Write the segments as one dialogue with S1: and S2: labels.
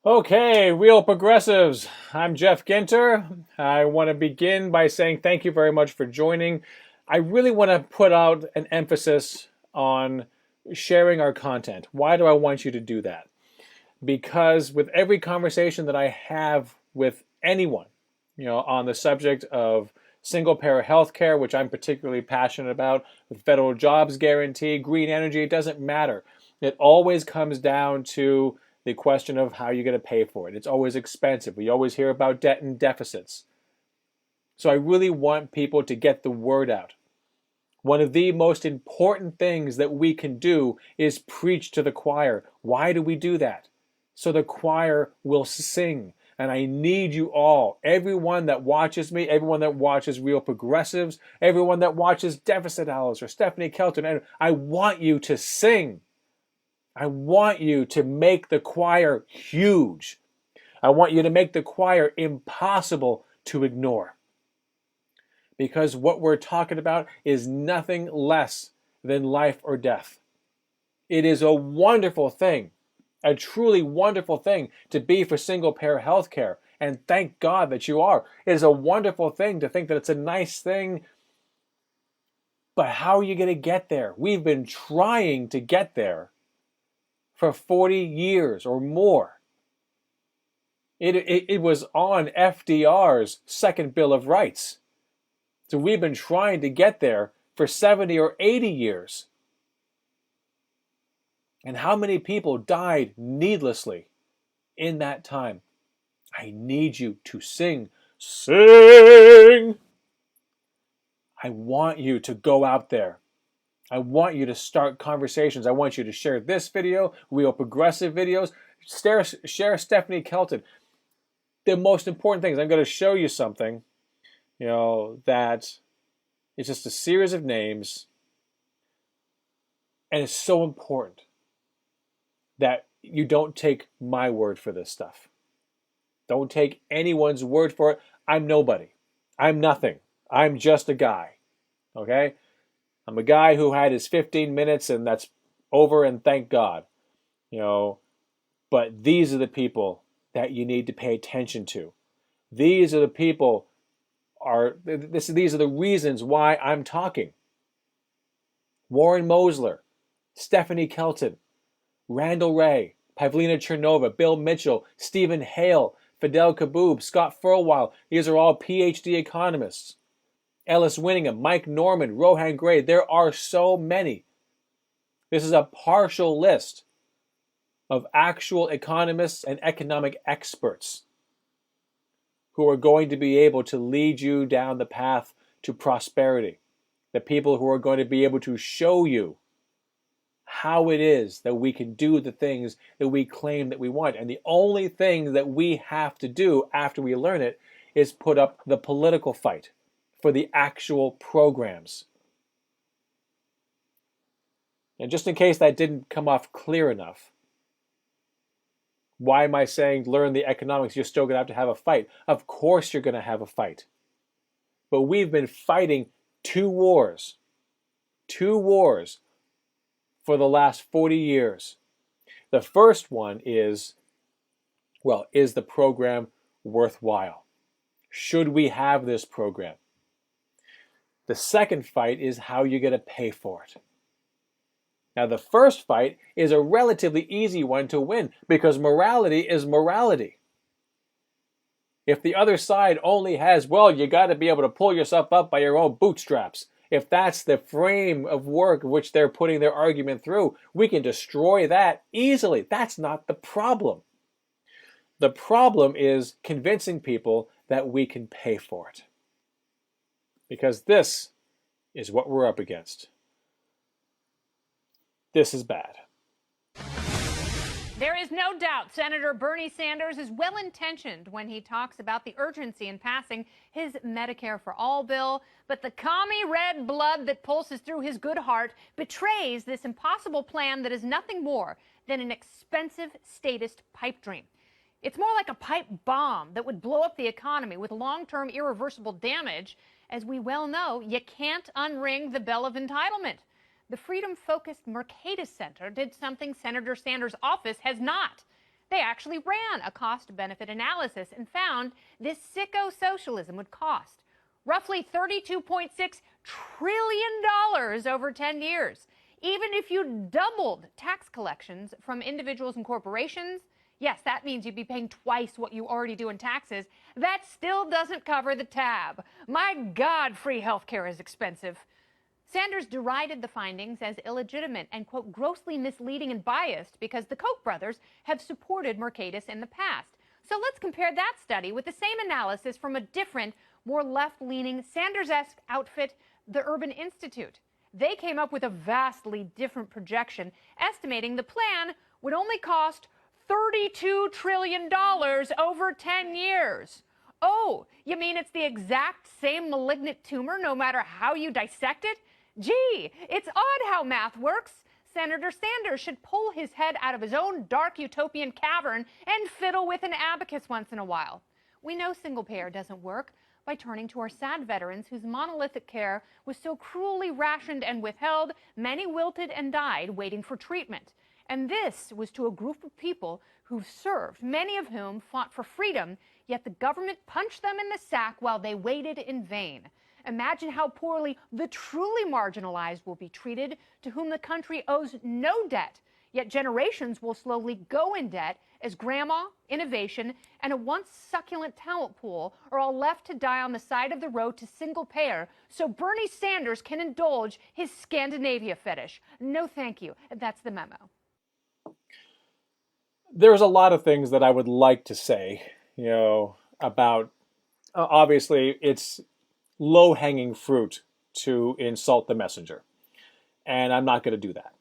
S1: Okay, real progressives. I'm Jeff Gintner. I want to begin by saying thank you very much for joining. I really want to put out an emphasis on sharing our content. Why do I want you to do that? Because with every conversation that I have with anyone, on the subject of single-payer healthcare, which I'm particularly passionate about, with federal jobs guarantee, green energy, it doesn't matter. It always comes down to the question of how you're going to pay for it. It's always expensive. We always hear about debt and deficits. So I really want people to get the word out. One of the most important things that we can do is preach to the choir. Why do we do that? So the choir will sing. And I need you all, everyone that watches me, everyone that watches Real Progressives, everyone that watches Deficit Owls or Stephanie Kelton, and I want you to sing. I want you to make the choir huge. I want you to make the choir impossible to ignore. Because what we're talking about is nothing less than life or death. It is a wonderful thing, a truly wonderful thing to be for single-payer health care. And thank God that you are. It is a wonderful thing to think that it's a nice thing. But how are you going to get there? We've been trying to get there for 40 years or more. It was on FDR's second Bill of Rights. So we've been trying to get there for 70 or 80 years. And how many people died needlessly in that time? I need you to sing. Sing! I want you to go out there. I want you to start conversations. I want you to share this video, Real Progressive videos. Share Stephanie Kelton. The most important thing is I'm going to show you something, that is just a series of names. And it's so important that you don't take my word for this stuff. Don't take anyone's word for it. I'm nobody. I'm nothing. I'm just a guy. Okay? I'm a guy who had his 15 minutes and that's over, and thank God. But these are the people that you need to pay attention to. These are the people these are the reasons why I'm talking. Warren Mosler, Stephanie Kelton, Randall Wray, Pavlina Chernova, Bill Mitchell, Stephen Hale, Fidel Kaboub, Scott Furlwell. These are all PhD economists. Ellis Winningham, Mike Norman, Rohan Gray. There are so many. This is a partial list of actual economists and economic experts who are going to be able to lead you down the path to prosperity. The people who are going to be able to show you how it is that we can do the things that we claim that we want. And the only thing that we have to do after we learn it is put up the political fight for the actual programs. And just in case that didn't come off clear enough, why am I saying learn the economics? You're still going to have a fight. Of course you're going to have a fight. But we've been fighting two wars for the last 40 years. The first one is the program worthwhile? Should we have this program? The second fight is how you're going to pay for it. Now, the first fight is a relatively easy one to win because morality is morality. If the other side only has, you got to be able to pull yourself up by your own bootstraps. If that's the frame of work which they're putting their argument through, we can destroy that easily. That's not the problem. The problem is convincing people that we can pay for it. Because this is what we're up against. This is bad.
S2: There is no doubt Senator Bernie Sanders is well-intentioned when he talks about the urgency in passing his Medicare for All bill, but the commie red blood that pulses through his good heart betrays this impossible plan that is nothing more than an expensive statist pipe dream. It's more like a pipe bomb that would blow up the economy with long-term irreversible damage. As we well know, you can't unring the bell of entitlement. The freedom-focused Mercatus Center did something Senator Sanders' office has not. They actually ran a cost-benefit analysis and found this sicko socialism would cost roughly $32.6 trillion over 10 years. Even if you doubled tax collections from individuals and corporations, yes, that means you'd be paying twice what you already do in taxes. That still doesn't cover the tab. My God, free healthcare is expensive. Sanders derided the findings as illegitimate and, quote, grossly misleading and biased because the Koch brothers have supported Mercatus in the past. So let's compare that study with the same analysis from a different, more left-leaning, Sanders-esque outfit, the Urban Institute. They came up with a vastly different projection, estimating the plan would only cost $32 trillion over 10 years. Oh, you mean it's the exact same malignant tumor no matter how you dissect it? Gee, it's odd how math works. Senator Sanders should pull his head out of his own dark utopian cavern and fiddle with an abacus once in a while. We know single payer doesn't work by turning to our sad veterans whose monolithic care was so cruelly rationed and withheld, many wilted and died waiting for treatment. And this was to a group of people who've served, many of whom fought for freedom, yet the government punched them in the sack while they waited in vain. Imagine how poorly the truly marginalized will be treated, to whom the country owes no debt, yet generations will slowly go in debt as grandma, innovation, and a once succulent talent pool are all left to die on the side of the road to single payer so Bernie Sanders can indulge his Scandinavia fetish. No thank you. That's the memo.
S1: There's a lot of things that I would like to say, about, obviously, it's low-hanging fruit to insult the messenger. And I'm not going to do that.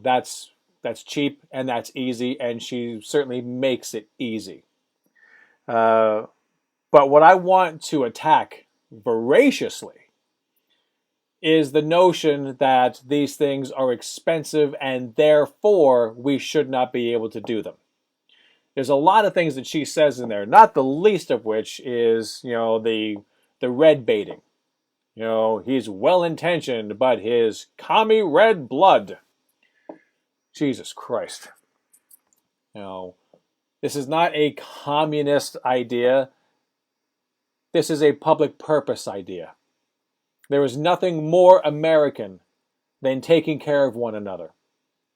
S1: That's cheap and that's easy, and she certainly makes it easy. But what I want to attack voraciously is the notion that these things are expensive and therefore we should not be able to do them. There's a lot of things that she says in there, not the least of which is, the red baiting. He's well-intentioned, but his commie red blood. Jesus Christ. This is not a communist idea. This is a public purpose idea. There is nothing more American than taking care of one another,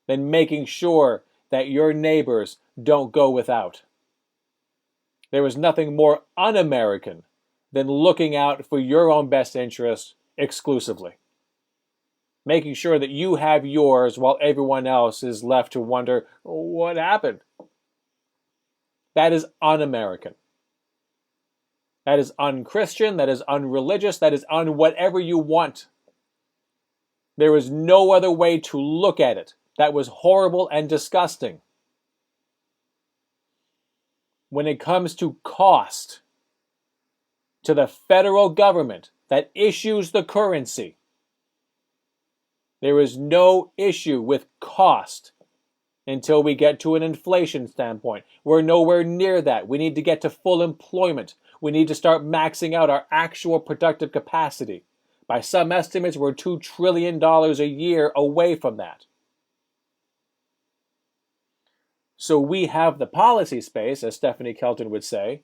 S1: than making sure that your neighbors don't go without. There is nothing more un-American than looking out for your own best interests exclusively. Making sure that you have yours while everyone else is left to wonder, what happened? That is un-American. That is un-Christian, that is un-religious, that is un-whatever you want. There is no other way to look at it. That was horrible and disgusting. When it comes to cost, to the federal government that issues the currency, there is no issue with cost until we get to an inflation standpoint. We're nowhere near that. We need to get to full employment. We need to start maxing out our actual productive capacity. By some estimates, we're $2 trillion a year away from that. So we have the policy space, as Stephanie Kelton would say,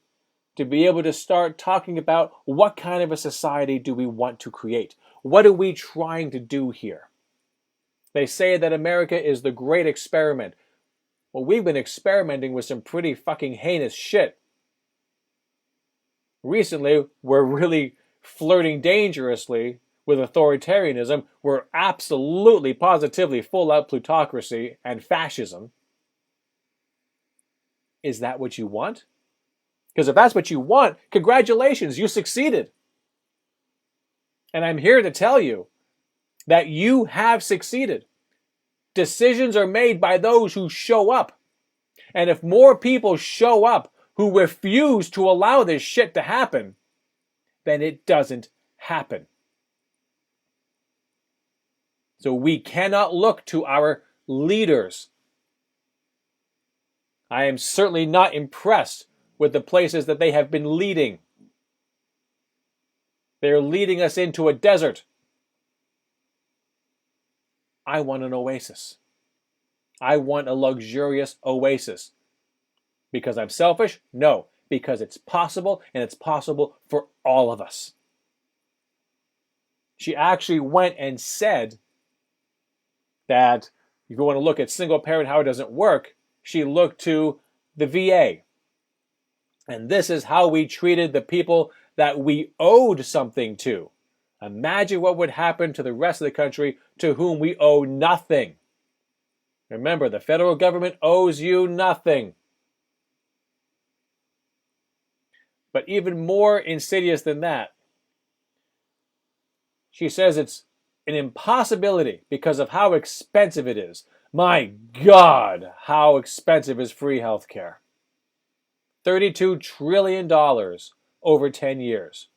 S1: to be able to start talking about what kind of a society do we want to create? What are we trying to do here? They say that America is the great experiment. Well, we've been experimenting with some pretty fucking heinous shit. Recently, we're really flirting dangerously with authoritarianism. We're absolutely, positively full-out plutocracy and fascism. Is that what you want? Because if that's what you want, congratulations, you succeeded. And I'm here to tell you that you have succeeded. Decisions are made by those who show up. And if more people show up who refuse to allow this shit to happen, then it doesn't happen. So we cannot look to our leaders. I am certainly not impressed with the places that they have been leading. They're leading us into a desert. I want an oasis. I want a luxurious oasis. Because I'm selfish? No, because it's possible, and it's possible for all of us. She actually went and said that if you want to look at single parent, how it doesn't work, she looked to the VA. And this is how we treated the people that we owed something to. Imagine what would happen to the rest of the country to whom we owe nothing. Remember, the federal government owes you nothing. But even more insidious than that, she says it's an impossibility because of how expensive it is. My God, how expensive is free health care? $32 trillion over 10 years.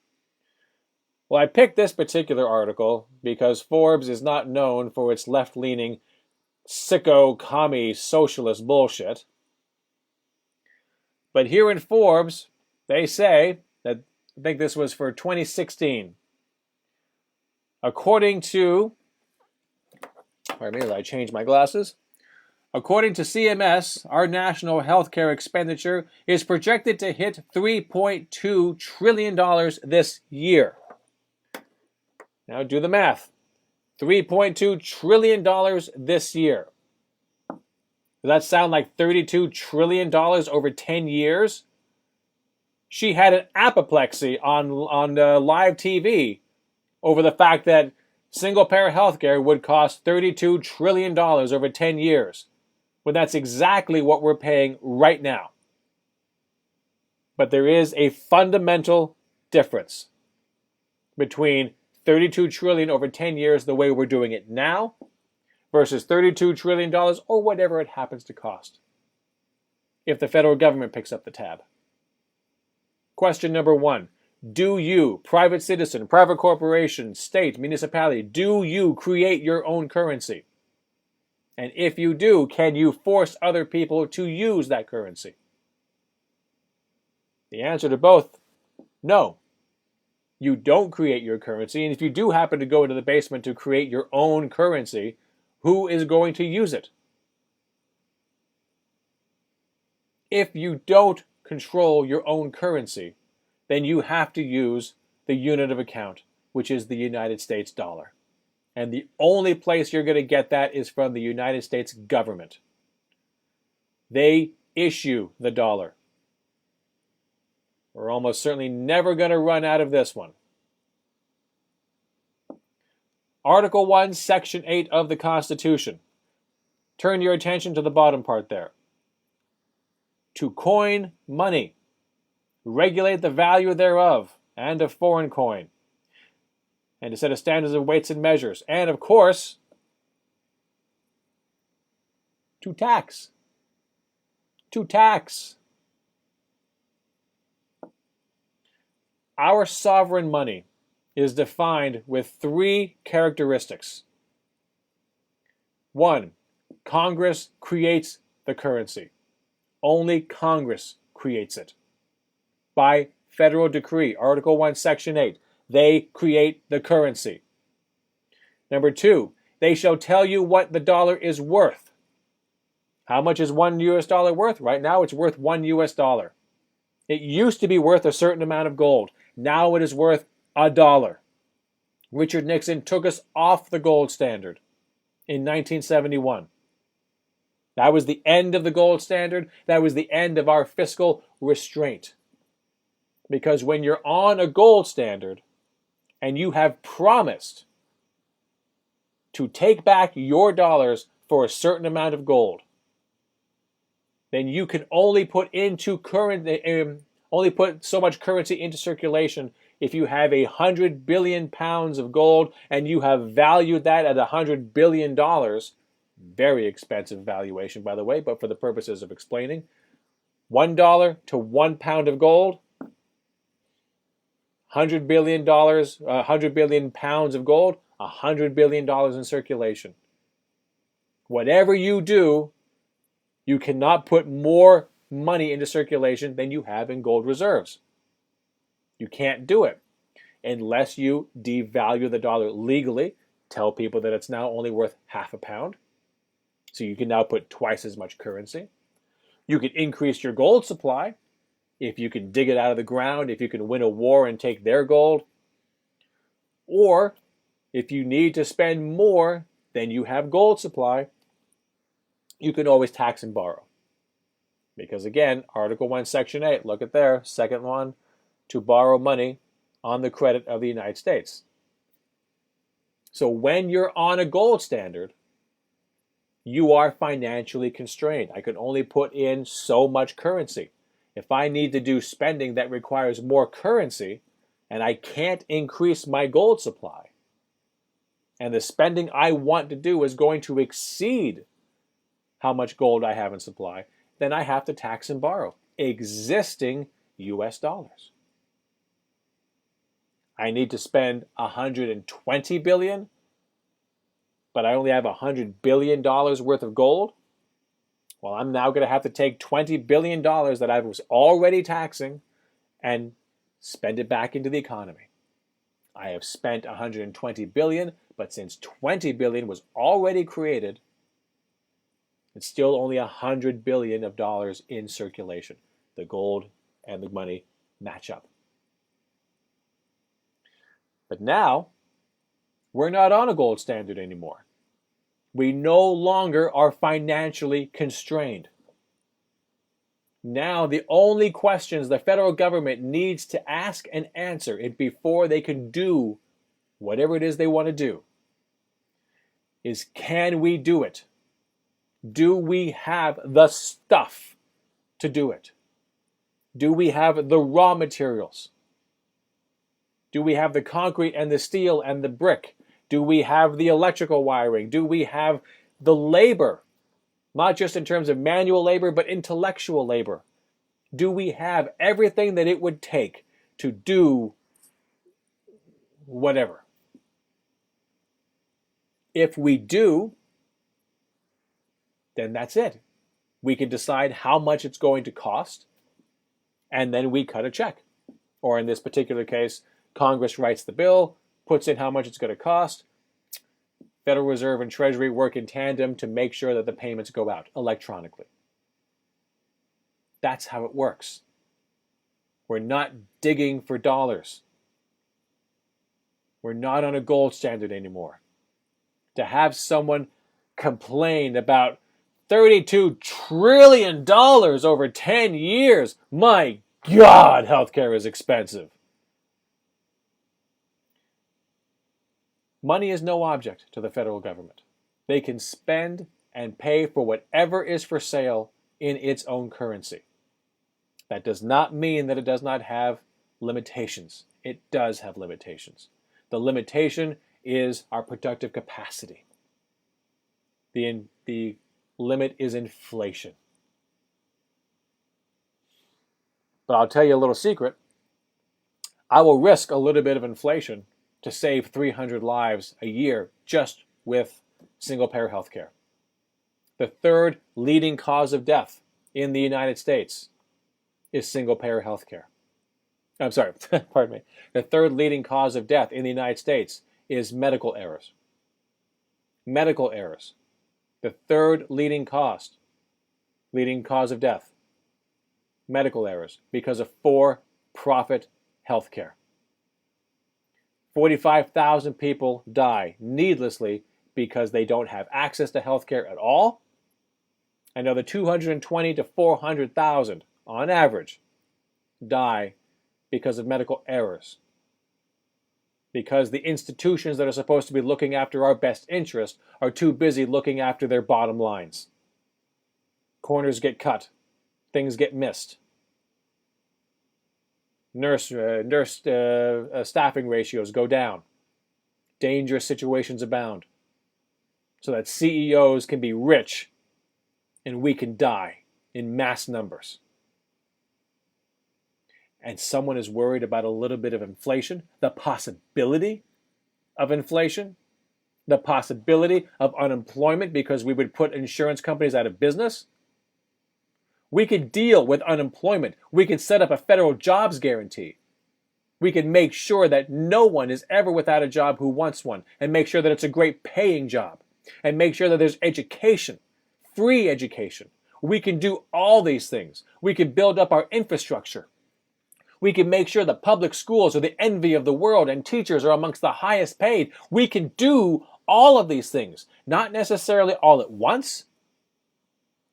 S1: Well, I picked this particular article because Forbes is not known for its left-leaning, sicko, commie, socialist bullshit. But here in Forbes, they say that, I think this was for 2016, according to, pardon me, I changed my glasses. According to CMS, our national healthcare expenditure is projected to hit $3.2 trillion this year. Now do the math. $3.2 trillion this year. Does that sound like $32 trillion over 10 years? She had an apoplexy on live TV over the fact that single-payer healthcare would cost $32 trillion over 10 years, when that's exactly what we're paying right now. But there is a fundamental difference between $32 trillion over 10 years, the way we're doing it now, versus $32 trillion or whatever it happens to cost if the federal government picks up the tab. Question number one. Do you, private citizen, private corporation, state, municipality, do you create your own currency? And if you do, can you force other people to use that currency? The answer to both, no. You don't create your currency, and if you do happen to go into the basement to create your own currency, who is going to use it? If you don't control your own currency, then you have to use the unit of account, which is the United States dollar. And the only place you're going to get that is from the United States government. They issue the dollar. We're almost certainly never going to run out of this one. Article 1, Section 8 of the Constitution. Turn your attention to the bottom part there. To coin money, regulate the value thereof, and of foreign coin, and to set a standards of weights and measures, and of course, to tax. To tax. Our sovereign money is defined with three characteristics. 1, Congress creates the currency. Only Congress creates it. By federal decree, Article 1, Section 8, they create the currency. Number 2, they shall tell you what the dollar is worth. How much is $1 US worth? Right now it's worth $1 US. It used to be worth a certain amount of gold. Now it is worth $1. Richard Nixon took us off the gold standard in 1971. That was the end of the gold standard. That was the end of our fiscal restraint. Because when you're on a gold standard and you have promised to take back your dollars for a certain amount of gold, then you can only put so much currency into circulation if you have 100 billion pounds of gold and you have valued that at $100 billion. Very expensive valuation, by the way, but for the purposes of explaining, $1 to 1 pound of gold, $100 billion, 100 billion pounds of gold, $100 billion in circulation. Whatever you do, you cannot put more money into circulation than you have in gold reserves. You can't do it unless you devalue the dollar legally, tell people that it's now only worth half a pound, So you can now put twice as much currency. You can increase your gold supply if you can dig it out of the ground, if you can win a war and take their gold. Or if you need to spend more than you have gold supply, you can always tax and borrow. Because again, Article 1, Section 8, look at there, second one, to borrow money on the credit of the United States. So when you're on a gold standard, you are financially constrained. I can only put in so much currency. If I need to do spending that requires more currency, and I can't increase my gold supply, and the spending I want to do is going to exceed how much gold I have in supply, then I have to tax and borrow existing US dollars. I need to spend $120 billion, but I only have $100 billion worth of gold. Well, I'm now going to have to take $20 billion that I was already taxing and spend it back into the economy. I have spent $120 billion, but since $20 billion was already created, it's still only $100 billion of dollars in circulation. The gold and the money match up. But now, we're not on a gold standard anymore. We no longer are financially constrained. Now, the only questions the federal government needs to ask and answer it before they can do whatever it is they want to do is, can we do it? Do we have the stuff to do it? Do we have the raw materials? Do we have the concrete and the steel and the brick? Do we have the electrical wiring? Do we have the labor? Not just in terms of manual labor, but intellectual labor. Do we have everything that it would take to do whatever? If we do, then that's it. We can decide how much it's going to cost, and then we cut a check. Or in this particular case, Congress writes the bill, puts in how much it's going to cost. Federal Reserve and Treasury work in tandem to make sure that the payments go out electronically. That's how it works. We're not digging for dollars. We're not on a gold standard anymore. To have someone complain about $32 trillion over 10 years, my God, healthcare is expensive. Money is no object to the federal government. They can spend and pay for whatever is for sale in its own currency. That does not mean that it does not have limitations. It does have limitations. The limitation is our productive capacity. The limit is inflation. But I'll tell you a little secret. I will risk a little bit of inflation to save 300 lives a year just with single-payer health care. The third leading cause of death in the United States is single-payer health care. I'm sorry, pardon me. The third leading cause of death in the United States is medical errors. Medical errors. The third leading cause of death. Medical errors because of for-profit health care. 45,000 people die needlessly because they don't have access to health care at all. Another 220 to 400,000 on average die because of medical errors. Because the institutions that are supposed to be looking after our best interest are too busy looking after their bottom lines. Corners get cut. Things get missed. Nurse staffing ratios go down. Dangerous situations abound. So that CEOs can be rich and we can die in mass numbers. And someone is worried about a little bit of inflation, the possibility of inflation, the possibility of unemployment because we would put insurance companies out of business. We could deal with unemployment. We could set up a federal jobs guarantee. We can make sure that no one is ever without a job who wants one, and make sure that it's a great paying job, and make sure that there's education, free education. We can do all these things. We can build up our infrastructure. We can make sure that public schools are the envy of the world and teachers are amongst the highest paid. We can do all of these things, not necessarily all at once.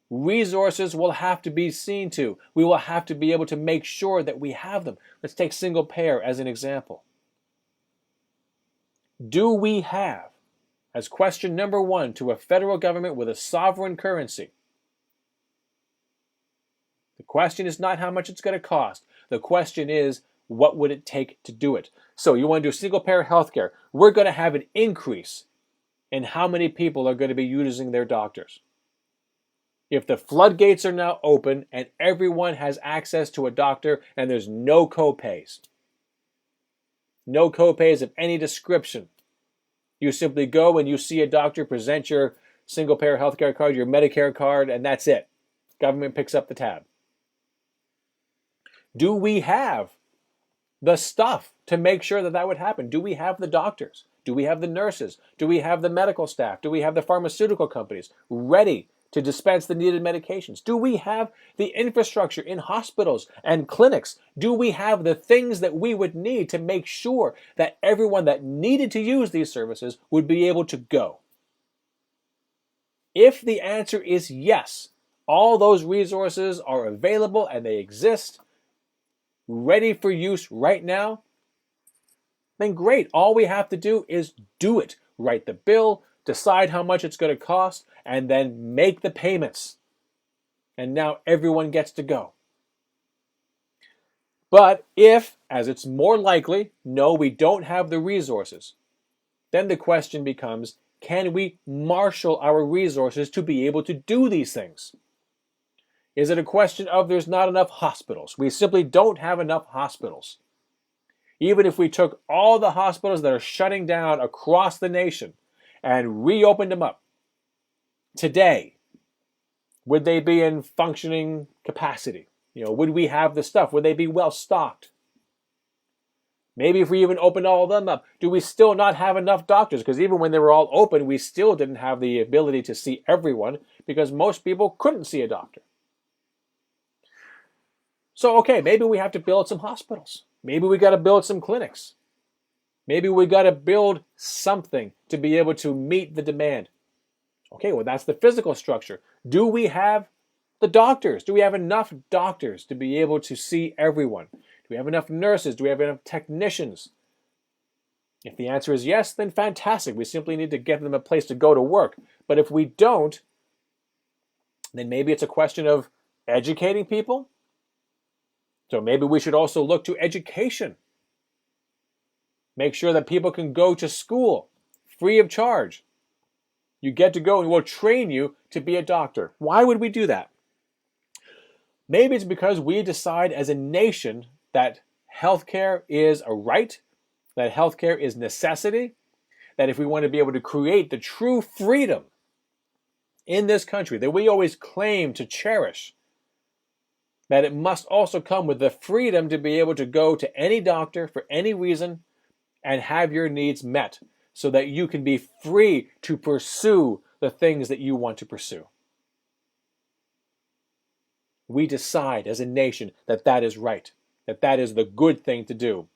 S1: Resources will have to be seen to. We will have to be able to make sure that we have them. Let's take single payer as an example. Do we have, as question number one to a federal government with a sovereign currency, the question is not how much it's going to cost. The question is, what would it take to do it? So you want to do single payer healthcare. We're going to have an increase in how many people are going to be using their doctors. If the floodgates are now open and everyone has access to a doctor and there's no copays of any description, you simply go and you see a doctor, present your single payer healthcare card, your Medicare card, and that's it. Government picks up the tab. Do we have the stuff to make sure that that would happen? Do we have the doctors? Do we have the nurses? Do we have the medical staff? Do we have the pharmaceutical companies ready to dispense the needed medications? Do we have the infrastructure in hospitals and clinics? Do we have the things that we would need to make sure that everyone that needed to use these services would be able to go? If the answer is yes, all those resources are available and they exist, ready for use right now, then great. All we have to do is do it. Write the bill, decide how much it's going to cost, and then make the payments. And now everyone gets to go. But if, as it's more likely, no, we don't have the resources, then the question becomes, can we marshal our resources to be able to do these things? Is it a question of there's not enough hospitals? We simply don't have enough hospitals. Even if we took all the hospitals that are shutting down across the nation and reopened them up today, would they be in functioning capacity? Would we have the stuff? Would they be well stocked? Maybe if we even opened all of them up, do we still not have enough doctors? Because even when they were all open, we still didn't have the ability to see everyone because most people couldn't see a doctor. So, okay, maybe we have to build some hospitals. Maybe we got to build some clinics. Maybe we got to build something to be able to meet the demand. Okay, well, that's the physical structure. Do we have the doctors? Do we have enough doctors to be able to see everyone? Do we have enough nurses? Do we have enough technicians? If the answer is yes, then fantastic. We simply need to get them a place to go to work. But if we don't, then maybe it's a question of educating people. So maybe we should also look to education. Make sure that people can go to school free of charge. You get to go and we'll train you to be a doctor. Why would we do that? Maybe it's because we decide as a nation that healthcare is a right, that healthcare is necessity, that if we want to be able to create the true freedom in this country that we always claim to cherish, that it must also come with the freedom to be able to go to any doctor for any reason and have your needs met so that you can be free to pursue the things that you want to pursue. We decide as a nation that that is right, that that is the good thing to do.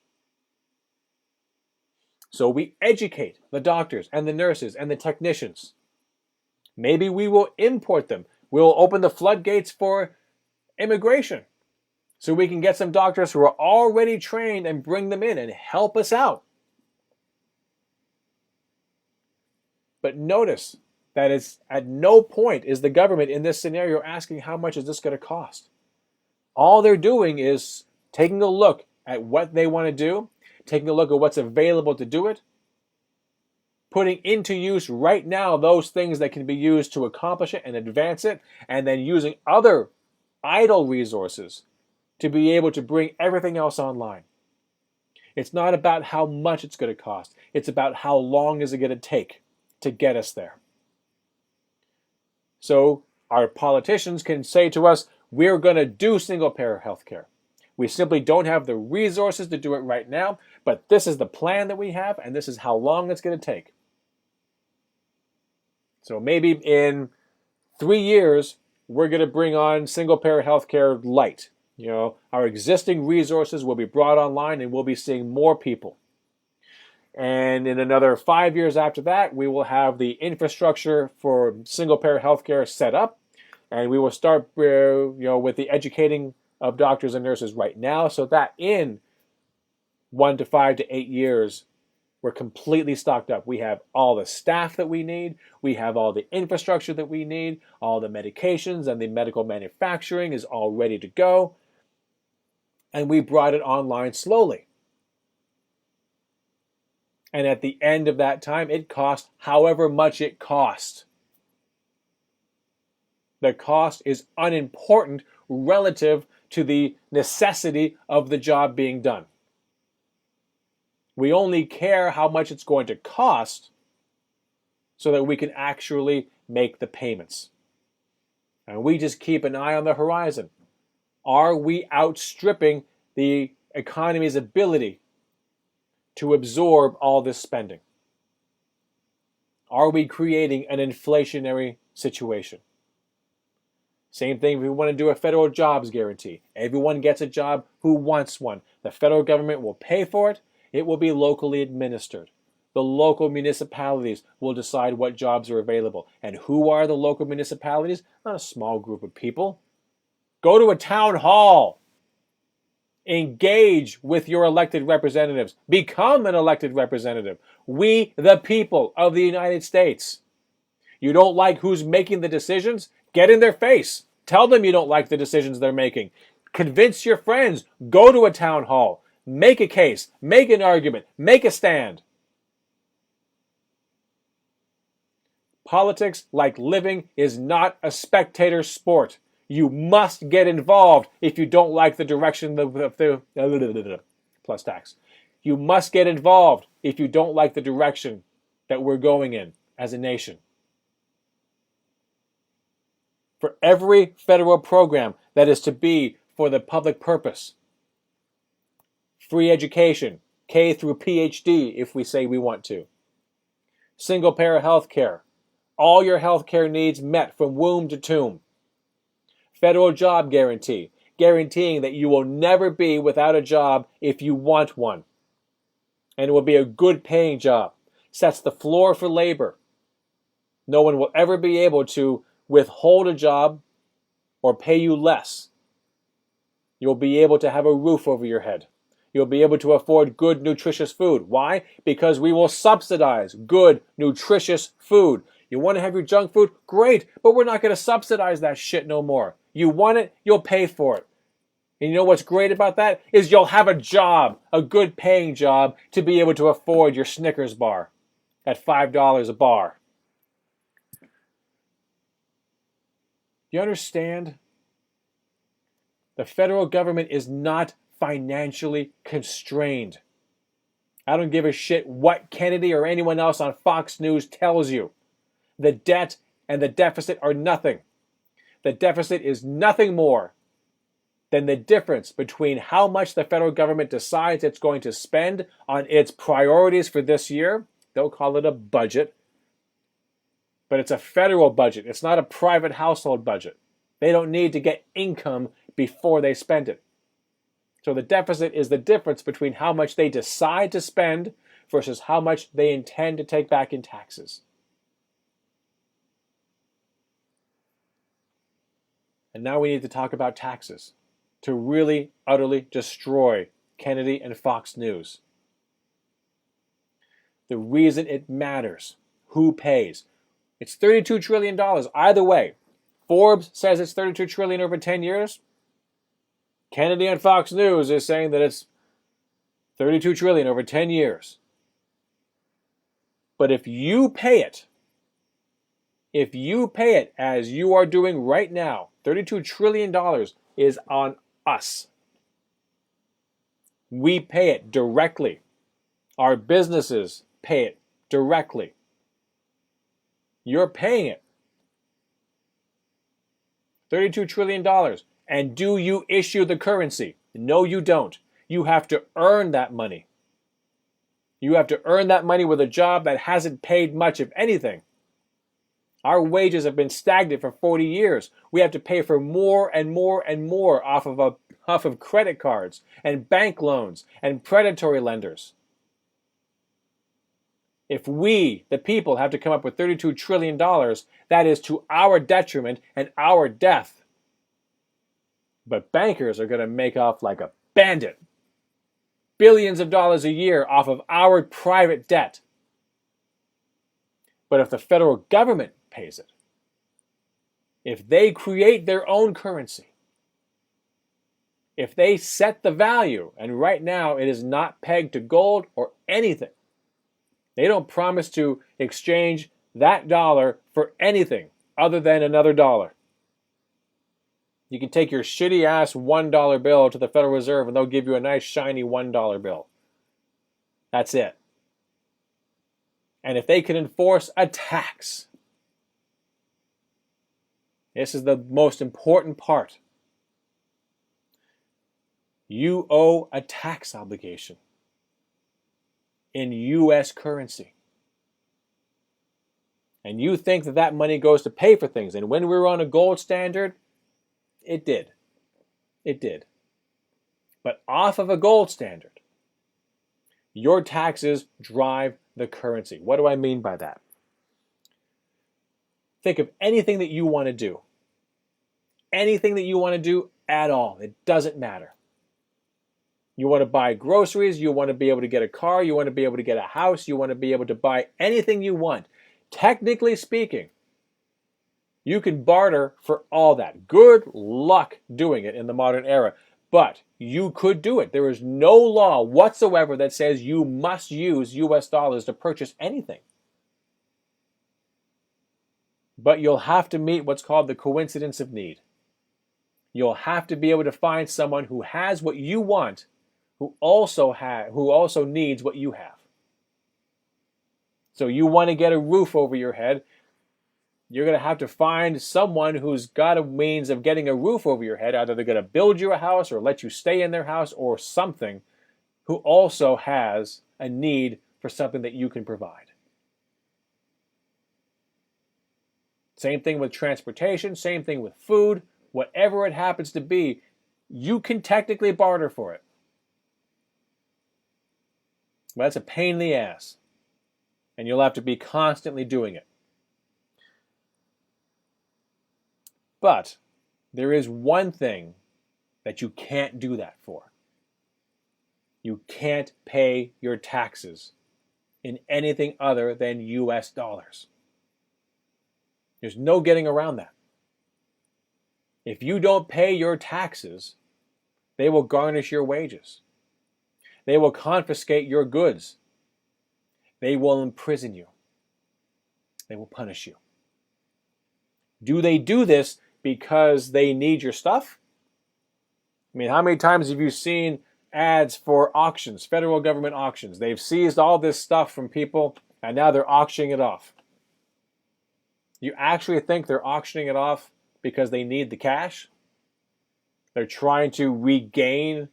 S1: So we educate the doctors and the nurses and the technicians. Maybe we will import them. We'll open the floodgates for immigration so we can get some doctors who are already trained and bring them in and help us out. But notice that it's at no point is the government in this scenario asking how much is this going to cost. All they're doing is taking a look at what they want to do, taking a look at what's available to do it, putting into use right now those things that can be used to accomplish it and advance it, and then using other idle resources to be able to bring everything else online. It's not about how much it's going to cost. It's about how long is it going to take to get us there. So our politicians can say to us, we're going to do single-payer healthcare. We simply don't have the resources to do it right now, but this is the plan that we have, and this is how long it's going to take. So maybe in 3 years, we're going to bring on single-payer healthcare light. Our existing resources will be brought online and we'll be seeing more people. And in another 5 years after that, we will have the infrastructure for single-payer healthcare set up, and we will start, with the educating of doctors and nurses right now, so that in 1 to 5 to 8 years, we're completely stocked up. We have all the staff that we need. We have all the infrastructure that we need. All the medications and the medical manufacturing is all ready to go. And we brought it online slowly. And at the end of that time, it cost however much it cost. The cost is unimportant relative to the necessity of the job being done. We only care how much it's going to cost so that we can actually make the payments. And we just keep an eye on the horizon. Are we outstripping the economy's ability to absorb all this spending? Are we creating an inflationary situation? Same thing if we want to do a federal jobs guarantee. Everyone gets a job who wants one. The federal government will pay for it. It will be locally administered. The local municipalities will decide what jobs are available. And who are the local municipalities? Not a small group of people. Go to a town hall. Engage with your elected representatives. Become an elected representative. We, the people of the United States. You don't like who's making the decisions? Get in their face. Tell them you don't like the decisions they're making. Convince your friends. Go to a town hall. Make a case. Make an argument. Make a stand. Politics, like living, is not a spectator sport. You must get involved if you don't like the direction of the plus tax. You must get involved if you don't like the direction that we're going in as a nation. For every federal program that is to be for the public purpose, free education, K through PhD if we say we want to, single-payer health care, all your health care needs met from womb to tomb, federal job guarantee, guaranteeing that you will never be without a job if you want one. And it will be a good paying job. Sets the floor for labor. No one will ever be able to withhold a job or pay you less. You'll be able to have a roof over your head. You'll be able to afford good, nutritious food. Why? Because we will subsidize good, nutritious food. You want to have your junk food? Great, but we're not going to subsidize that shit no more. You want it, you'll pay for it. And you know what's great about that? Is you'll have a job, a good paying job, to be able to afford your Snickers bar at $5 a bar. You understand? The federal government is not financially constrained. I don't give a shit what Kennedy or anyone else on Fox News tells you. The debt and the deficit are nothing. The deficit is nothing more than the difference between how much the federal government decides it's going to spend on its priorities for this year. They'll call it a budget. But it's a federal budget. It's not a private household budget. They don't need to get income before they spend it. So the deficit is the difference between how much they decide to spend versus how much they intend to take back in taxes. And now we need to talk about taxes to really, utterly destroy Kennedy and Fox News. The reason it matters, who pays. It's $32 trillion. Either way, Forbes says it's $32 trillion over 10 years. Kennedy and Fox News is saying that it's $32 trillion over 10 years. But if you pay it as you are doing right now, $32 trillion is on us. We pay it directly. Our businesses pay it directly. You're paying it. $32 trillion. And do you issue the currency? No, you don't. You have to earn that money. You have to earn that money with a job that hasn't paid much of anything. Our wages have been stagnant for 40 years. We have to pay for more and more and more off of credit cards and bank loans and predatory lenders. If we, the people, have to come up with $32 trillion, that is to our detriment and our death. But bankers are going to make off like a bandit. Billions of dollars a year off of our private debt. But if the federal government pays it, if they create their own currency, if they set the value, and right now it is not pegged to gold or anything, they don't promise to exchange that dollar for anything other than another dollar. You can take your shitty ass $1 bill to the Federal Reserve and they'll give you a nice shiny $1 bill. That's it. And if they can enforce a tax, this is the most important part. You owe a tax obligation in U.S. currency. And you think that that money goes to pay for things. And when we were on a gold standard, it did. It did. But off of a gold standard, your taxes drive the currency. What do I mean by that? Think of anything that you want to do. Anything that you want to do at all. It doesn't matter. You want to buy groceries, you want to be able to get a car, you want to be able to get a house, you want to be able to buy anything you want. Technically speaking, you can barter for all that. Good luck doing it in the modern era. But you could do it. There is no law whatsoever that says you must use US dollars to purchase anything. But you'll have to meet what's called the coincidence of need. You'll have to be able to find someone who has what you want, who also needs what you have. So you want to get a roof over your head, you're going to have to find someone who's got a means of getting a roof over your head. Either they're going to build you a house or let you stay in their house or something, who also has a need for something that you can provide. Same thing with transportation, same thing with food, whatever it happens to be, you can technically barter for it. But that's a pain in the ass. And you'll have to be constantly doing it. But there is one thing that you can't do that for. You can't pay your taxes in anything other than US dollars. There's no getting around that. If you don't pay your taxes, they will garnish your wages. They will confiscate your goods. They will imprison you. They will punish you. Do they do this because they need your stuff? I mean, how many times have you seen ads for auctions, federal government auctions? They've seized all this stuff from people and now they're auctioning it off. You actually think they're auctioning it off because they need the cash? They're trying to regain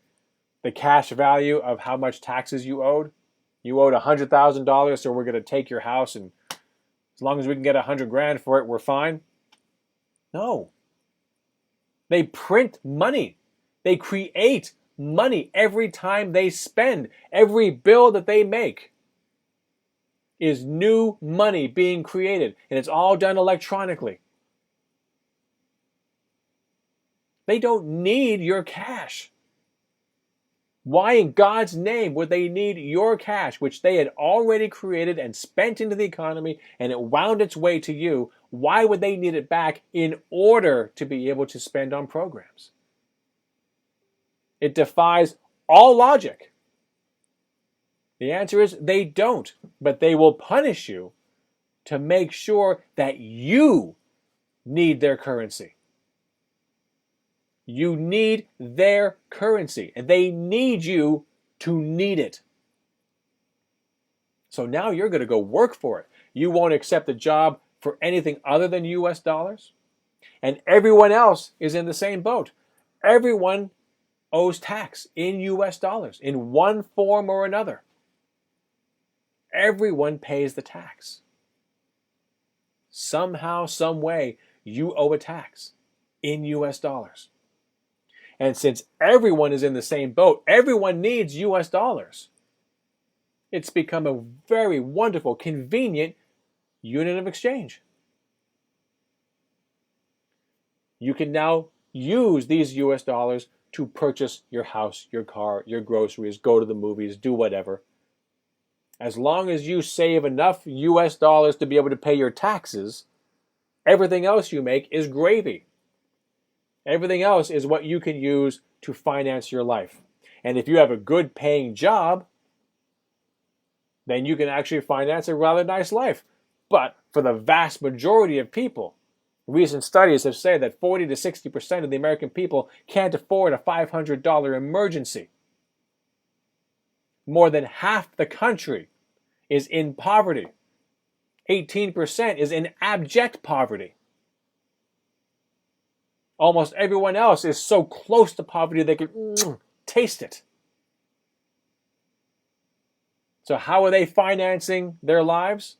S1: the cash value of how much taxes you owed? You owed $100,000, so we're going to take your house, and as long as we can get $100,000 for it, we're fine? No. They print money. They create money every time they spend. Every bill that they make is new money being created, and it's all done electronically. They don't need your cash. Why in God's name would they need your cash, which they had already created and spent into the economy, and it wound its way to you? Why would they need it back in order to be able to spend on programs? It defies all logic. The answer is they don't, but they will punish you to make sure that you need their currency. You need their currency, and they need you to need it. So now you're going to go work for it. You won't accept a job for anything other than US dollars. And everyone else is in the same boat. Everyone owes tax in US dollars in one form or another. Everyone pays the tax. somehow, some way, you owe a tax in US dollars. And since everyone is in the same boat, everyone needs US dollars. It's become a very wonderful, convenient unit of exchange. You can now use these US dollars to purchase your house, your car, your groceries, go to the movies, do whatever. As long as you save enough US dollars to be able to pay your taxes, everything else you make is gravy. Everything else is what you can use to finance your life. And if you have a good paying job, then you can actually finance a rather nice life. But for the vast majority of people, recent studies have said that 40 to 60% of the American people can't afford a $500 emergency. More than half the country is in poverty. 18% is in abject poverty. Almost everyone else is so close to poverty they can taste it. So how are they financing their lives?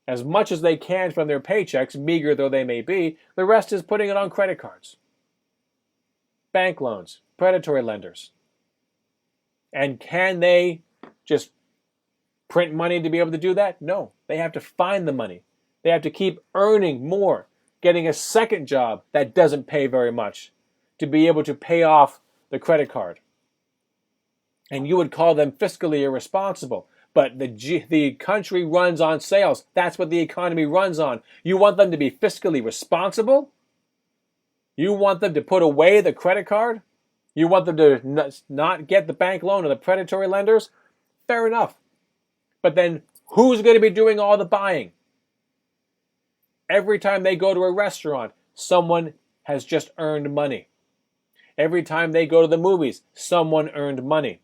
S1: As much as they can from their paychecks, meager though they may be, the rest is putting it on credit cards, bank loans, predatory lenders. And can they just print money to be able to do that? No, they have to find the money. They have to keep earning more, getting a second job that doesn't pay very much to be able to pay off the credit card. And you would call them fiscally irresponsible. But the country runs on sales. That's what the economy runs on. You want them to be fiscally responsible? You want them to put away the credit card? You want them to not get the bank loan or the predatory lenders? Fair enough. But then who's going to be doing all the buying? Every time they go to a restaurant, someone has just earned money. Every time they go to the movies, someone earned money.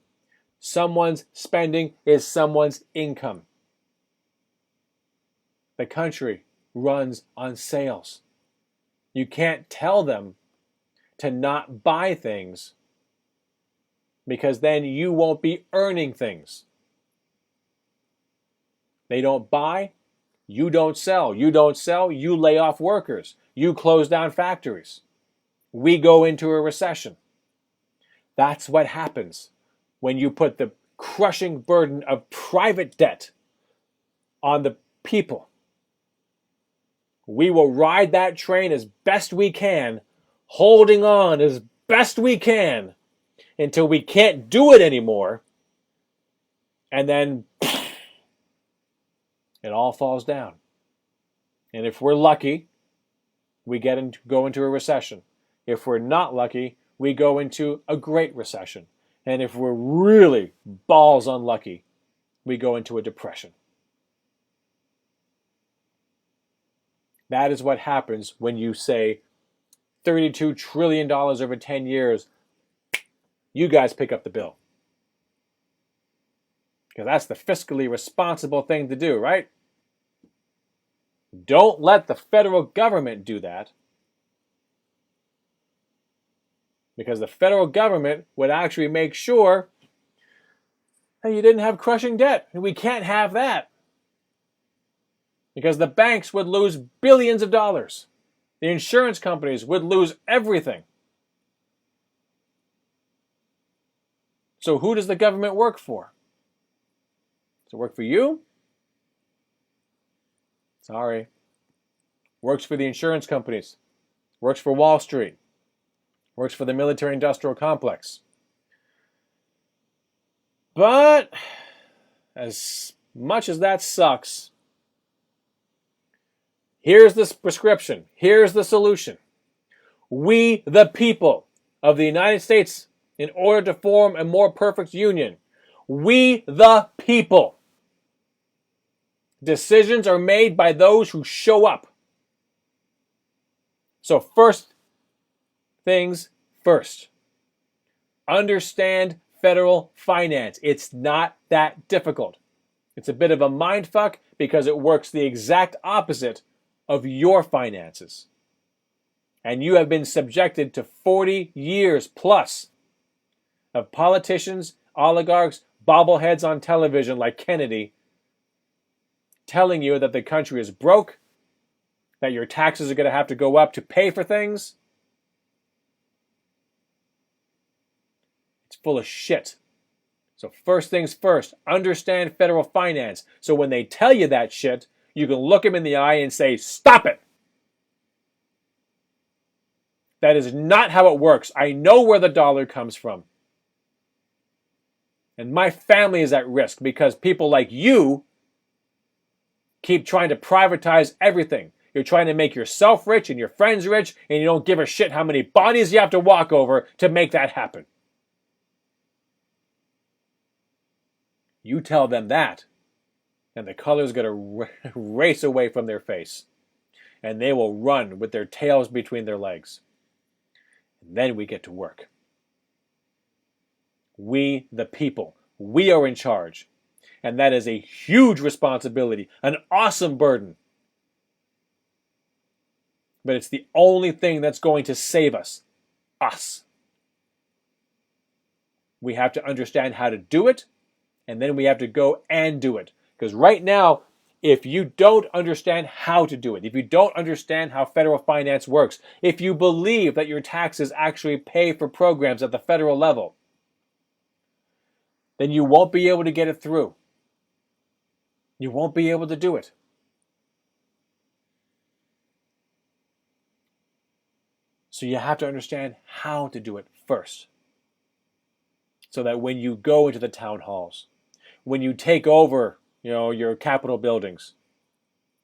S1: Someone's spending is someone's income. The country runs on sales. You can't tell them to not buy things because then you won't be earning things. They don't buy, you don't sell. You don't sell, you lay off workers. You close down factories. We go into a recession. That's what happens when you put the crushing burden of private debt on the people. We will ride that train as best we can, holding on as best we can until we can't do it anymore, and then it all falls down. And if we're lucky, we go into a recession. If we're not lucky, we go into a great recession. And if we're really balls unlucky, we go into a depression. That is what happens when you say $32 trillion over 10 years. You guys pick up the bill. Because that's the fiscally responsible thing to do, right? Don't let the federal government do that. Because the federal government would actually make sure that you didn't have crushing debt. And we can't have that. Because the banks would lose billions of dollars. The insurance companies would lose everything. So who does the government work for? Does it work for you? Sorry. Works for the insurance companies. Works for Wall Street. Works for the military-industrial complex. But as much as that sucks, here's the prescription. Here's the solution. We, the people of the United States, in order to form a more perfect union, we, the people. Decisions are made by those who show up. So first things first. Understand federal finance. It's not that difficult. It's a bit of a mindfuck because it works the exact opposite of your finances. And you have been subjected to 40 years plus of politicians, oligarchs, bobbleheads on television like Kennedy telling you that the country is broke, that your taxes are going to have to go up to pay for things, it's full of shit. So first things first, understand federal finance. So when they tell you that shit, you can look them in the eye and say, stop it. That is not how it works. I know where the dollar comes from. And my family is at risk because people like you keep trying to privatize everything. You're trying to make yourself rich and your friends rich, and you don't give a shit how many bodies you have to walk over to make that happen. You tell them that, and the color's going to race away from their face. And they will run with their tails between their legs. And then we get to work. We, the people, we are in charge. And that is a huge responsibility, an awesome burden. But it's the only thing that's going to save us. Us. We have to understand how to do it, and then we have to go and do it. Because right now, if you don't understand how to do it, if you don't understand how federal finance works, if you believe that your taxes actually pay for programs at the federal level, then you won't be able to get it through. You won't be able to do it. So you have to understand how to do it first. So that when you go into the town halls, when you take over, your Capitol buildings,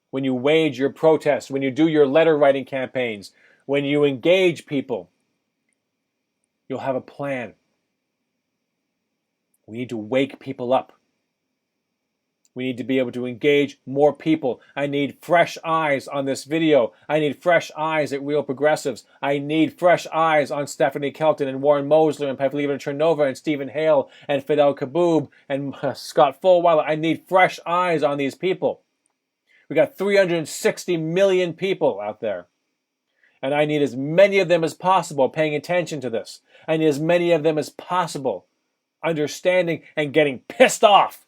S1: when you wage your protests, when you do your letter writing campaigns, when you engage people, you'll have a plan. We need to wake people up. We need to be able to engage more people. I need fresh eyes on this video. I need fresh eyes at Real Progressives. I need fresh eyes on Stephanie Kelton and Warren Mosler and Pavlina Chernova and Stephen Hale and Fidel Kaboob and Scott Fulweiler. I need fresh eyes on these people. We got 360 million people out there. And I need as many of them as possible paying attention to this. I need as many of them as possible understanding and getting pissed off,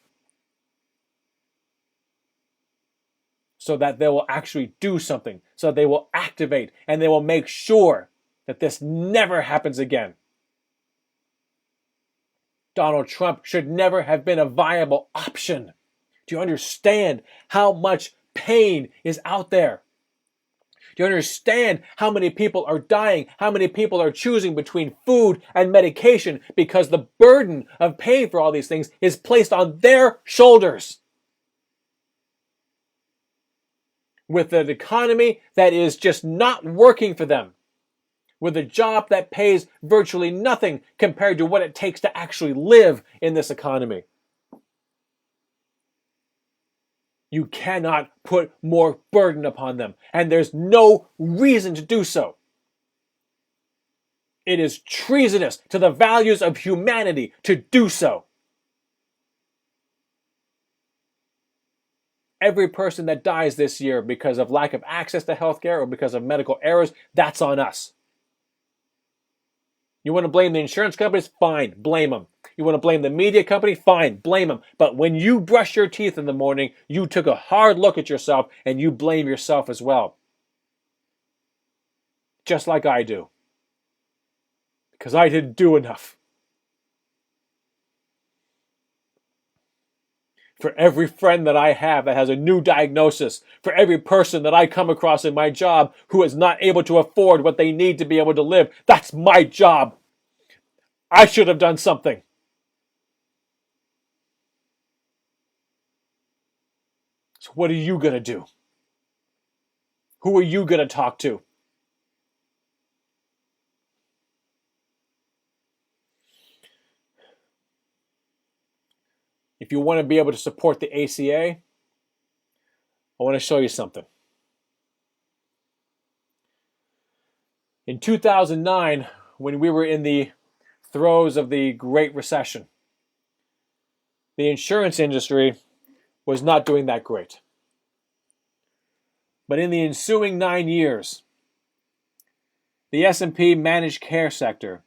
S1: so that they will actually do something, so they will activate, and they will make sure that this never happens again. Donald Trump should never have been a viable option. Do you understand how much pain is out there? Do you understand how many people are dying, how many people are choosing between food and medication because the burden of paying for all these things is placed on their shoulders? With an economy that is just not working for them, with a job that pays virtually nothing compared to what it takes to actually live in this economy. You cannot put more burden upon them, and there's no reason to do so. It is treasonous to the values of humanity to do so. Every person that dies this year because of lack of access to healthcare or because of medical errors, that's on us. You want to blame the insurance companies? Fine, blame them. You want to blame the media company? Fine, blame them. But when you brush your teeth in the morning, you took a hard look at yourself and you blame yourself as well. Just like I do. Because I didn't do enough. For every friend that I have that has a new diagnosis, for every person that I come across in my job who is not able to afford what they need to be able to live, that's my job. I should have done something. So what are you going to do? Who are you going to talk to? If you want to be able to support the ACA, I want to show you something. In 2009, when we were in the throes of the Great Recession, the insurance industry was not doing that great. But in the ensuing 9 years, the S&P managed care sector,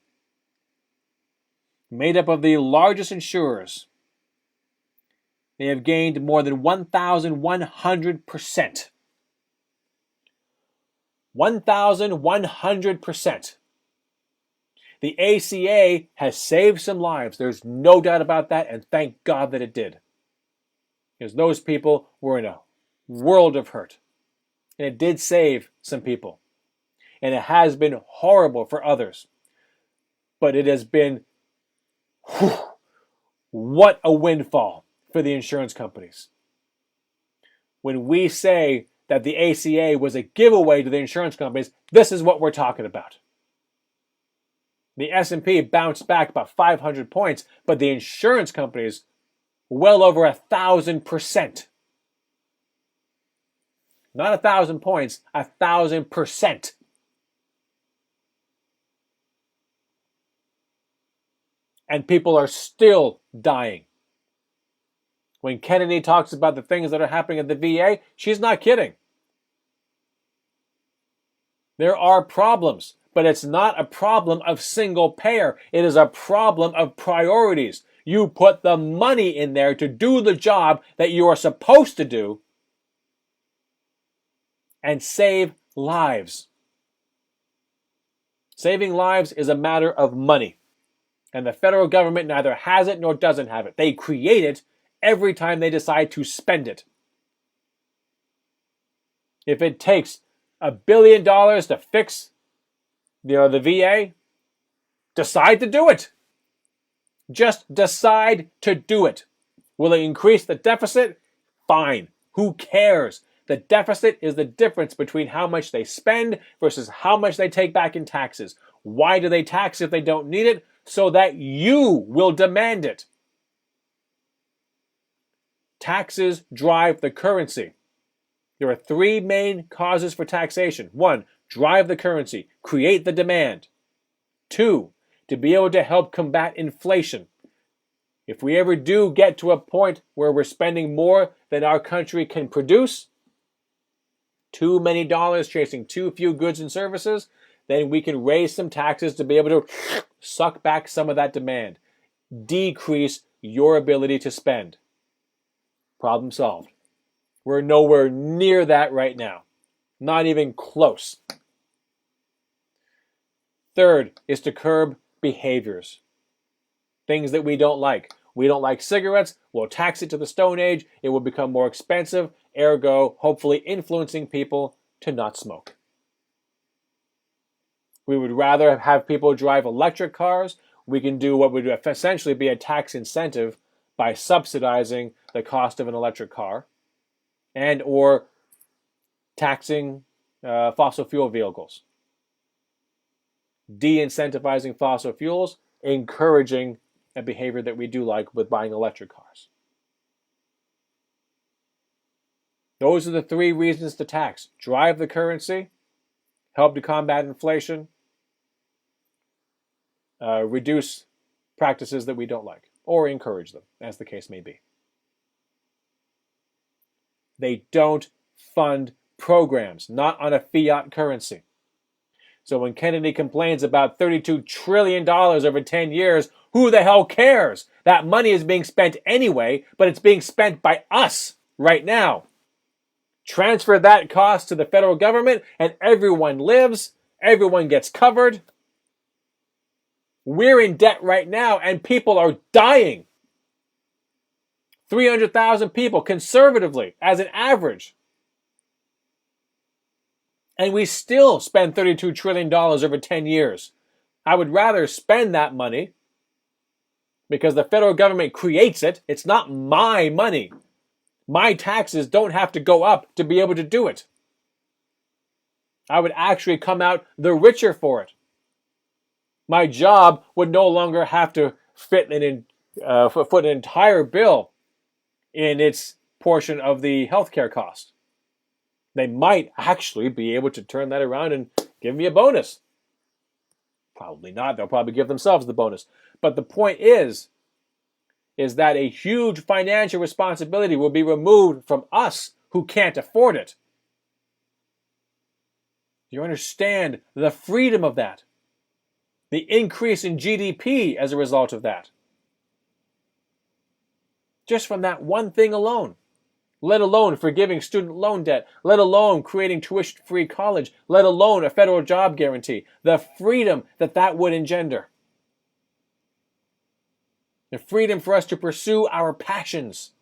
S1: made up of the largest insurers, they have gained more than 1,100%. 1,100%. The ACA has saved some lives. There's no doubt about that, and thank God that it did. Because those people were in a world of hurt. And it did save some people. And it has been horrible for others. But it has been, what a windfall for the insurance companies. When we say that the ACA was a giveaway to the insurance companies, this is what we're talking about. The S&P bounced back about 500 points, but the insurance companies well over 1,000%. Not 1,000 points, 1,000%. And people are still dying. When Kennedy talks about the things that are happening at the VA, she's not kidding. There are problems, but it's not a problem of single payer. It is a problem of priorities. You put the money in there to do the job that you are supposed to do and save lives. Saving lives is a matter of money. And the federal government neither has it nor doesn't have it. They create it every time they decide to spend it. If it takes $1 billion to fix the VA, decide to do it. Just decide to do it. Will it increase the deficit? Fine. Who cares? The deficit is the difference between how much they spend versus how much they take back in taxes. Why do they tax if they don't need it? So that you will demand it. Taxes drive the currency. There are three main causes for taxation. 1, drive the currency, create the demand. 2, to be able to help combat inflation. If we ever do get to a point where we're spending more than our country can produce, too many dollars chasing too few goods and services, then we can raise some taxes to be able to suck back some of that demand. Decrease your ability to spend. Problem solved. We're nowhere near that right now. Not even close. Third is to curb behaviors. Things that we don't like. We don't like cigarettes. We'll tax it to the Stone Age. It will become more expensive, ergo, hopefully influencing people to not smoke. We would rather have people drive electric cars. We can do what would essentially be a tax incentive by subsidizing the cost of an electric car and or taxing fossil fuel vehicles. De-incentivizing fossil fuels, encouraging a behavior that we do like with buying electric cars. Those are the three reasons to tax. Drive the currency, help to combat inflation, reduce practices that we don't like, or encourage them, as the case may be. They don't fund programs, not on a fiat currency. So when Kennedy complains about $32 trillion over 10 years, who the hell cares? That money is being spent anyway, but it's being spent by us right now. Transfer that cost to the federal government and everyone lives, everyone gets covered. We're in debt right now and people are dying. 300,000 people conservatively as an average. And we still spend $32 trillion over 10 years. I would rather spend that money because the federal government creates it. It's not my money. My taxes don't have to go up to be able to do it. I would actually come out the richer for it. My job would no longer have to foot an entire bill in its portion of the healthcare cost. They might actually be able to turn that around and give me a bonus. Probably not. They'll probably give themselves the bonus. But the point is that a huge financial responsibility will be removed from us who can't afford it. You understand the freedom of that? The increase in GDP as a result of that. Just from that one thing alone. let alone forgiving student loan debt, let alone creating tuition-free college, let alone a federal job guarantee, the freedom that that would engender. The freedom for us to pursue our passions,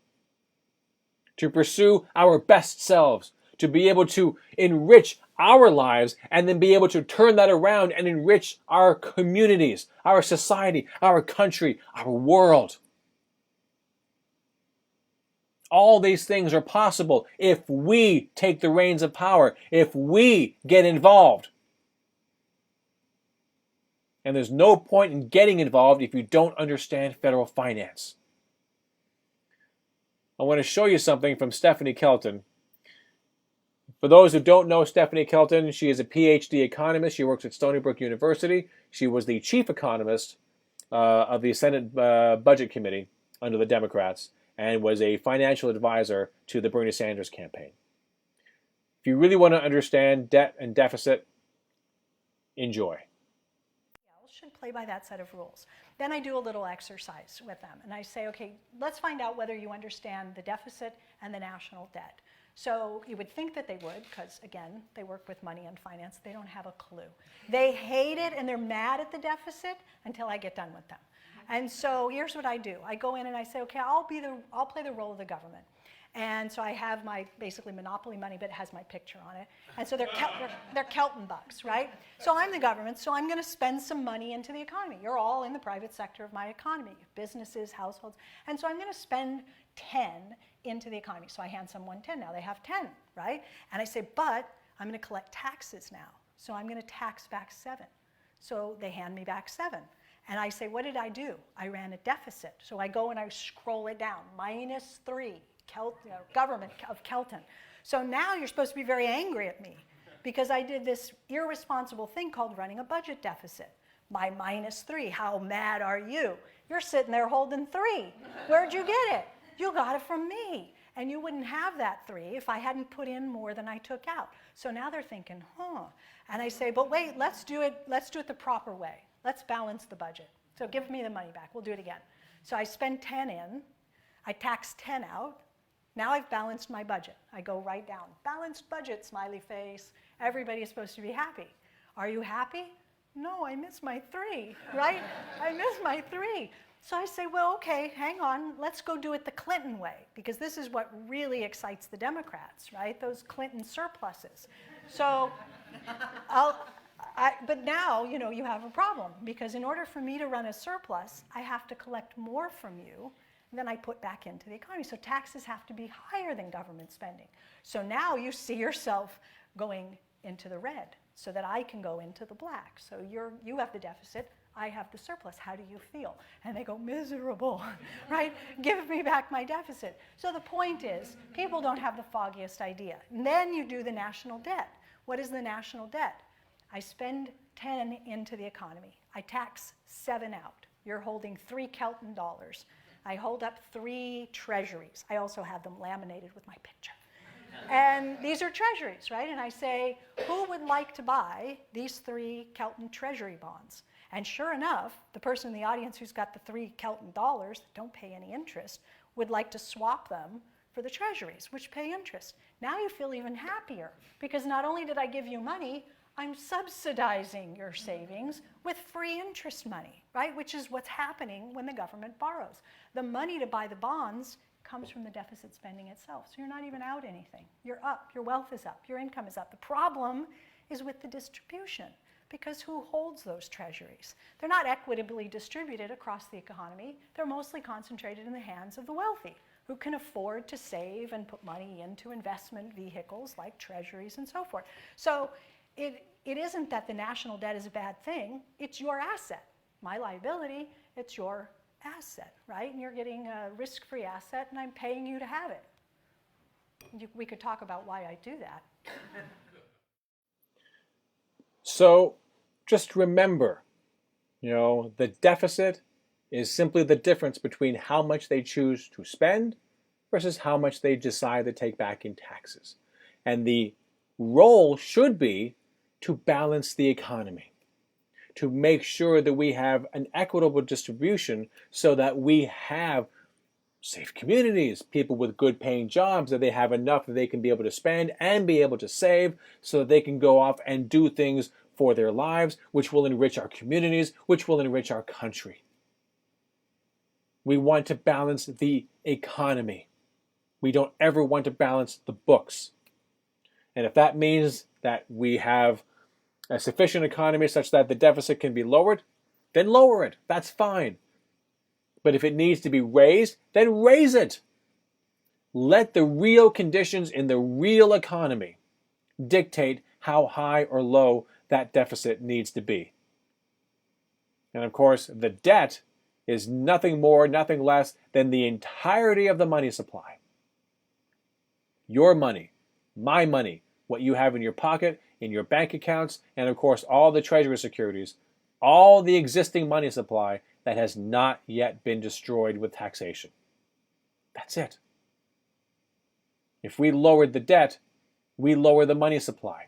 S1: to pursue our best selves, to be able to enrich our lives and then be able to turn that around and enrich our communities, our society, our country, our world. All these things are possible if we take the reins of power, if we get involved. And there's no point in getting involved if you don't understand federal finance. I want to show you something from Stephanie Kelton. For those who don't know Stephanie Kelton, she is a PhD economist. She works at Stony Brook University. She was the chief economist of the Senate Budget Committee under the Democrats and was a financial advisor to the Bernie Sanders campaign. If you really want to understand debt and deficit, enjoy.
S3: Should play by that set of rules. Then I do a little exercise with them and I say, okay, let's find out whether you understand the deficit and the national debt. So you would think that they would, because again, they work with money and finance. They don't have a clue. They hate it and they're mad at the deficit until I get done with them. And so here's what I do. I go in and I say, okay, I'll play the role of the government. And so I have my basically monopoly money, but it has my picture on it. And so they're Kelton bucks, right? So I'm the government, so I'm going to spend some money into the economy. You're all in the private sector of my economy, businesses, households. And so I'm going to spend 10 into the economy. So I hand someone 10. Now they have 10, right? And I say, but I'm going to collect taxes now. So I'm going to tax back 7. So they hand me back 7. And I say, what did I do? I ran a deficit. So I go and I scroll it down, -3. Government of Kelton. So now you're supposed to be very angry at me because I did this irresponsible thing called running a budget deficit. My -3, how mad are you? You're sitting there holding 3. Where'd you get it? You got it from me. And you wouldn't have that 3 if I hadn't put in more than I took out. So now they're thinking, And I say, but wait, let's do it the proper way. Let's balance the budget. So give me the money back. We'll do it again. So I spend 10 in. I tax 10 out. Now I've balanced my budget. I go right down. Balanced budget, smiley face. Everybody is supposed to be happy. Are you happy? No, I miss my 3, right? I miss my 3. So I say, well, okay, hang on. Let's go do it the Clinton way, because this is what really excites the Democrats, right? Those Clinton surpluses. So, but now, you have a problem, because in order for me to run a surplus, I have to collect more from you than I put back into the economy. So taxes have to be higher than government spending. So now you see yourself going into the red so that I can go into the black. So you have the deficit, I have the surplus. How do you feel? And they go, miserable, right? Give me back my deficit. So the point is, people don't have the foggiest idea. And then you do the national debt. What is the national debt? I spend 10 into the economy. I tax 7 out. You're holding 3 Kelton dollars. I hold up 3 treasuries. I also have them laminated with my picture. And these are treasuries, right? And I say, who would like to buy these 3 Kelton treasury bonds? And sure enough, the person in the audience who's got the 3 Kelton dollars that don't pay any interest would like to swap them for the treasuries, which pay interest. Now you feel even happier, because not only did I give you money, I'm subsidizing your savings with free interest money, right? Which is what's happening when the government borrows. The money to buy the bonds comes from the deficit spending itself. So you're not even out anything. You're up, your wealth is up, your income is up. The problem is with the distribution, because who holds those treasuries? They're not equitably distributed across the economy. They're mostly concentrated in the hands of the wealthy, who can afford to save and put money into investment vehicles like treasuries and so forth. So it isn't that the national debt is a bad thing, it's your asset. My liability, it's your asset, right? And you're getting a risk-free asset and I'm paying you to have it. We could talk about why I do that.
S1: So just remember, the deficit is simply the difference between how much they choose to spend versus how much they decide to take back in taxes. And the role should be to balance the economy, to make sure that we have an equitable distribution so that we have safe communities, people with good paying jobs, that they have enough that they can be able to spend and be able to save so that they can go off and do things for their lives, which will enrich our communities, which will enrich our country. We want to balance the economy. We don't ever want to balance the books. And if that means that we have a sufficient economy such that the deficit can be lowered, then lower it. That's fine. But if it needs to be raised, then raise it. Let the real conditions in the real economy dictate how high or low that deficit needs to be. And of course, the debt is nothing more, nothing less than the entirety of the money supply. Your money, my money, what you have in your pocket, in your bank accounts, and of course all the treasury securities, all the existing money supply that has not yet been destroyed with taxation. That's it. If we lowered the debt, we lower the money supply.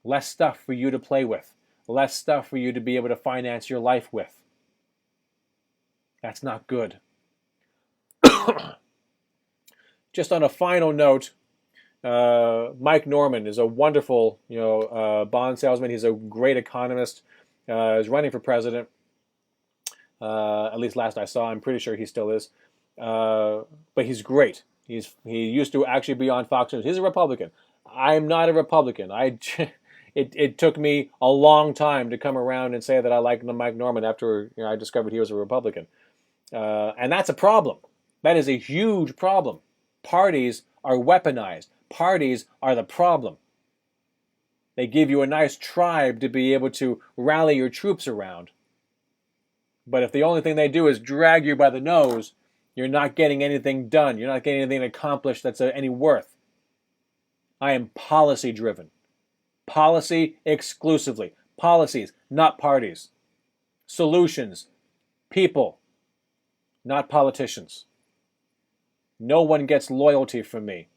S1: Less stuff for you to play with. Less stuff for you to be able to finance your life with. That's not good. Just on a final note, Mike Norman is a wonderful, bond salesman. He's a great economist. He's running for president. At least last I saw, I'm pretty sure he still is. But he's great. He used to actually be on Fox News. He's a Republican. I'm not a Republican. It took me a long time to come around and say that I like Mike Norman after I discovered he was a Republican. And that's a problem. That is a huge problem. Parties are weaponized. Parties are the problem. They give you a nice tribe to be able to rally your troops around. But if the only thing they do is drag you by the nose, you're not getting anything done. You're not getting anything accomplished that's any worth. I am policy driven. Policy exclusively. Policies, not parties. Solutions, people, not politicians. No one gets loyalty from me.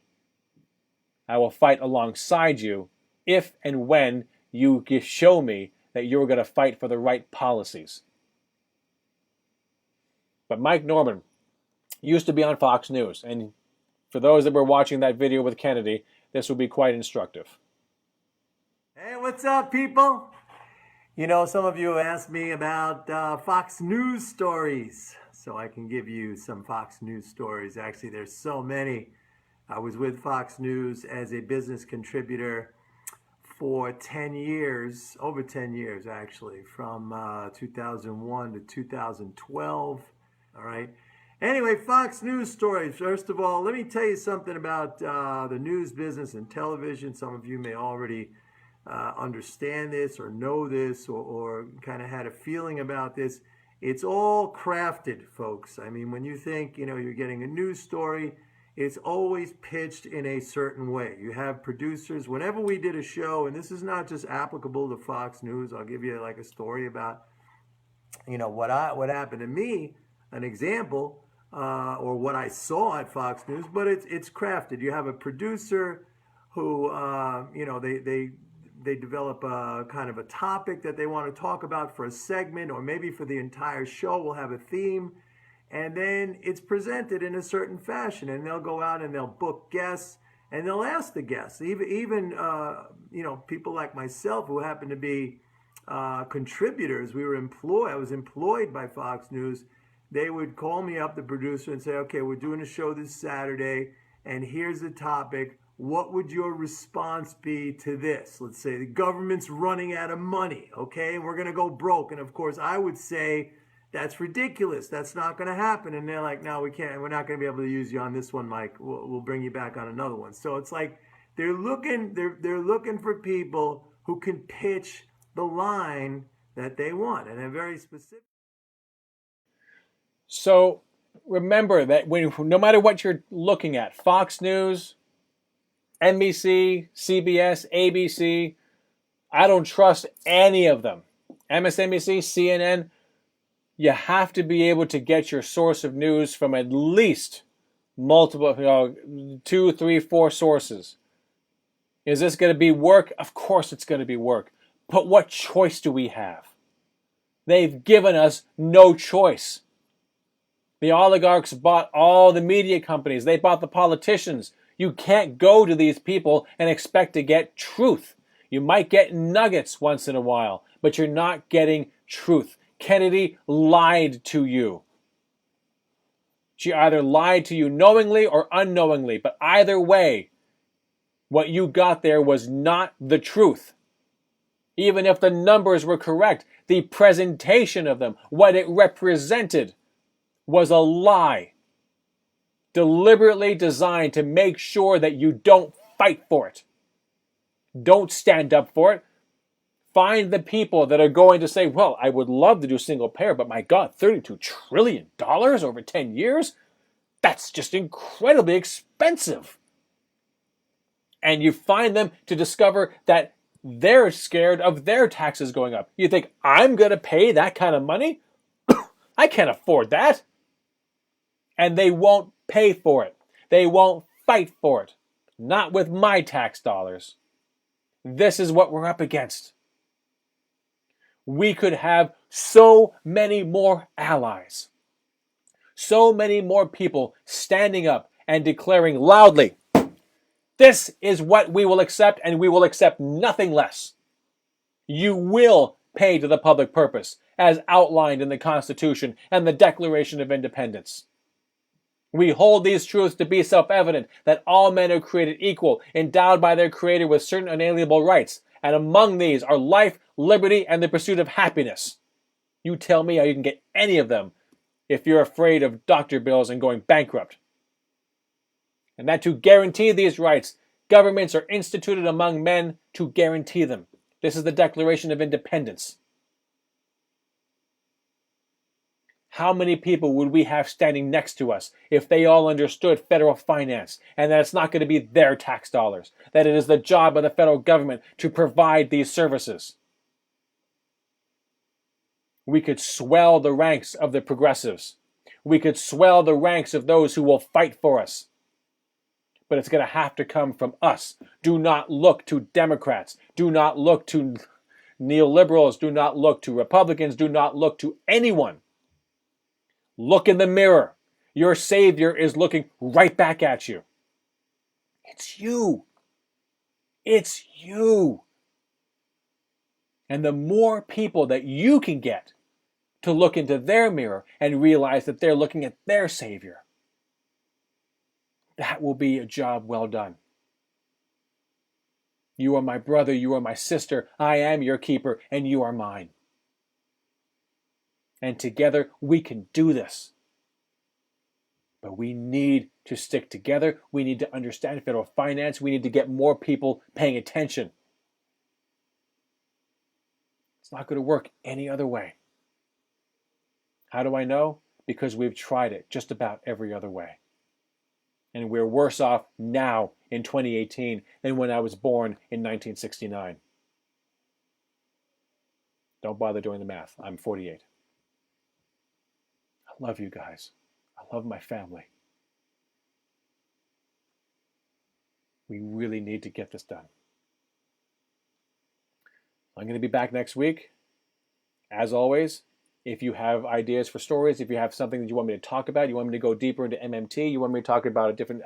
S1: I will fight alongside you if and when you show me that you're going to fight for the right policies. But Mike Norman used to be on Fox News, and for those that were watching that video with Kennedy, this will be quite instructive.
S4: Hey, what's up, people? Some of you asked me about Fox News stories, so I can give you some Fox News stories. Actually, there's so many. I was with Fox News as a business contributor for 10 years, over 10 years actually, from 2001 to 2012. All right. Anyway, Fox News stories. First of all, let me tell you something about the news business and television. Some of you may already understand this or know this or kind of had a feeling about this. It's all crafted, folks. I mean, when you think, you're getting a news story, it's always pitched in a certain way. You have producers. Whenever we did a show, and this is not just applicable to Fox News, I'll give you like a story about, what happened to me, an example, or what I saw at Fox News, but it's crafted. You have a producer who, they develop a kind of a topic that they want to talk about for a segment, or maybe for the entire show. We'll have a theme, and then it's presented in a certain fashion, and they'll go out and they'll book guests, and they'll ask the guests, even people like myself who happen to be contributors. I was employed by Fox News. They would call me up, the producer, and say, okay, we're doing a show this Saturday, and here's the topic. What would your response be to this? Let's say the government's running out of money, okay, and we're going to go broke. And of course, I would say, that's ridiculous. That's not going to happen. And they're like, no, we can't. We're not going to be able to use you on this one, Mike. We'll bring you back on another one. So it's like they're looking for people who can pitch the line that they want, and they're very specific.
S1: So remember that no matter what you're looking at, Fox News, NBC, CBS, ABC, I don't trust any of them. MSNBC, CNN, you have to be able to get your source of news from at least multiple, 2, 3, 4 sources. Is this going to be work? Of course it's going to be work. But what choice do we have? They've given us no choice. The oligarchs bought all the media companies. They bought the politicians. You can't go to these people and expect to get truth. You might get nuggets once in a while, but you're not getting truth. Kennedy lied to you. She either lied to you knowingly or unknowingly, but either way, what you got there was not the truth. Even if the numbers were correct, the presentation of them, what it represented, was a lie. Deliberately designed to make sure that you don't fight for it. Don't stand up for it. Find the people that are going to say, well, I would love to do single payer, but my God, $32 trillion over 10 years? That's just incredibly expensive. And you find them to discover that they're scared of their taxes going up. You think, I'm going to pay that kind of money? I can't afford that. And they won't pay for it. They won't fight for it. Not with my tax dollars. This is what we're up against. We could have so many more allies. So many more people standing up and declaring loudly, this is what we will accept, and we will accept nothing less. You will pay to the public purpose, as outlined in the Constitution and the Declaration of Independence. We hold these truths to be self-evident, that all men are created equal, endowed by their Creator with certain unalienable rights, and among these are life, liberty, and the pursuit of happiness. You tell me how you can get any of them if you're afraid of doctor bills and going bankrupt. And that to guarantee these rights, governments are instituted among men to guarantee them. This is the Declaration of Independence. How many people would we have standing next to us if they all understood federal finance and that it's not going to be their tax dollars, that it is the job of the federal government to provide these services? We could swell the ranks of the progressives. We could swell the ranks of those who will fight for us. But it's going to have to come from us. Do not look to Democrats. Do not look to neoliberals. Do not look to Republicans. Do not look to anyone. Look in the mirror. Your Savior is looking right back at you. It's you. It's you. And the more people that you can get to look into their mirror and realize that they're looking at their Savior, that will be a job well done. You are my brother, you are my sister, I am your keeper, and you are mine. And together we can do this. But we need to stick together. We need to understand federal finance. We need to get more people paying attention. It's not going to work any other way. How do I know? Because we've tried it just about every other way. And we're worse off now in 2018 than when I was born in 1969. Don't bother doing the math. I'm 48. I love you guys. I love my family. We really need to get this done. I'm going to be back next week. As always, if you have ideas for stories, if you have something that you want me to talk about, you want me to go deeper into MMT, you want me to talk about a different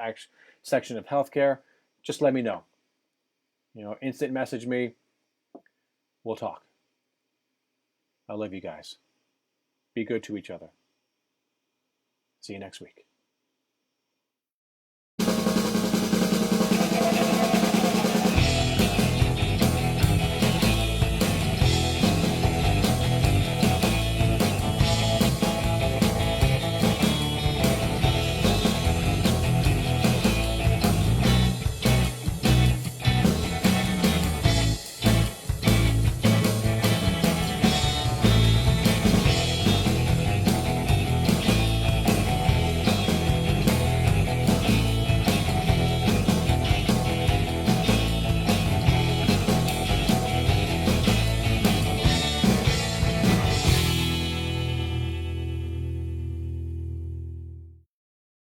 S1: section of healthcare, just let me know. Instant message me. We'll talk. I love you guys. Be good to each other. See you next week.